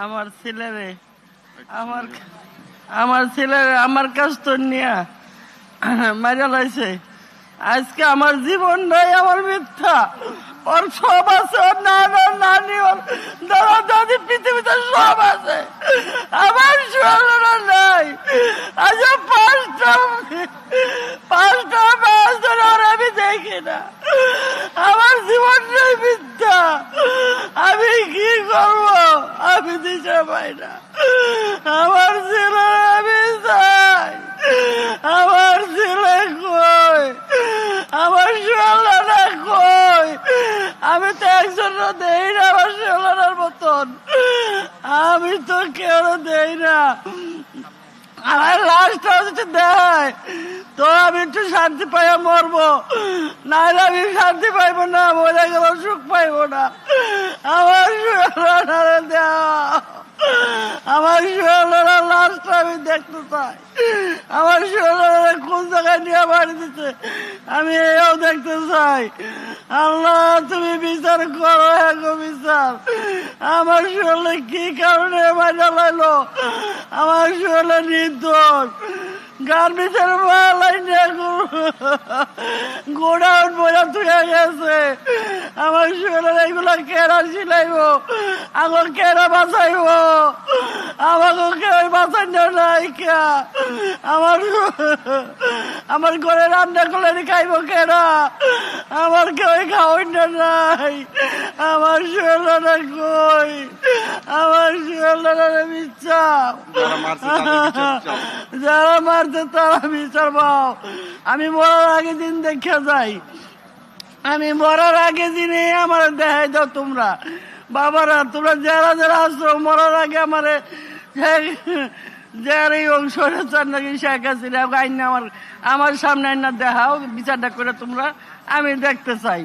আমার ছেলেরে আমার আমার ছেলেরে আমার কাছ তো নিয়া মারা লাইছে। আজকে আমার জীবন নাই, আমার মিথ্যা। ওর সব আছে, ওর নানা নানি, ওর দাদা দাদি, পৃথিবীতে সব আছে। আমার শরীর নাই। আজ পাঁচটা মাস ধরে ওর আমি দেখি না। আমার জীবন নাই, মিথ্যা। আমি কি করবো? আমি দিতে পাই না। আমার ছেলে আমি চাই। আমার ছেলে কই? আমার ছেলেরা কই? আমি তো একজন দেই না আমার ছেলের মতন। আমি তো কেউ দেই না। আমার লাশটা যদি দেয় তো আমি একটু শান্তি পাইয়া মরবো, নাহলে আমি শান্তি পাইবো না, মরে গেল সুখ পাইবো না। আমার ছেলেরা দেওয়া, আমার ছেলেরা লাশটা আমি দেখতে চাই। আমার ছেলেরা কোন জায়গায় নিয়ে বাড়ি দিতে আমি এও দেখতে চাই। আল্লাহ তুমি বিচার করো, এগো বিচার। আমার ছেলে কি কারণে মারা লাইলো? আমার ছেলে নির্দোষ। গার্মেন্টের মালাই নিয়ে গোডাউন বোঝা তুলে গেছে। আমার ছেলের এইগুলো কেরা ছিলাইব? আগো কেরা বাঁচাইব? আমাকে কেউ বাঁচানো নাই কে? আমার ঘরে রান্না করলে খাইব কেনা? আমার কেউ খাওয়াই নাই। আমার ছেলেরা কই? আমার ছেলেরা মিথ্যা। যারা মারছে তারা বিচার পাও। আমি মরার আগে দিন দেখে যাই। আমি মরার আগে দিনে আমার দেখাই দাও তোমরা বাবারা। তোমরা যারা যারা আসছো মরার আগে আমারে যার এই অংশ নাকি শেখ হাসিনা আইন আমার সামনে আইনা দেখাও, বিচারটা করে তোমরা। আমি দেখতে চাই।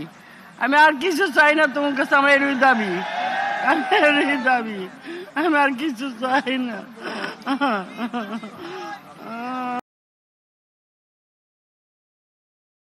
আমি আর কিছু চাই না তোমার কাছে। আমার এরই দাবি, আমি এরই দাবি। আমি আর কিছু চাই না।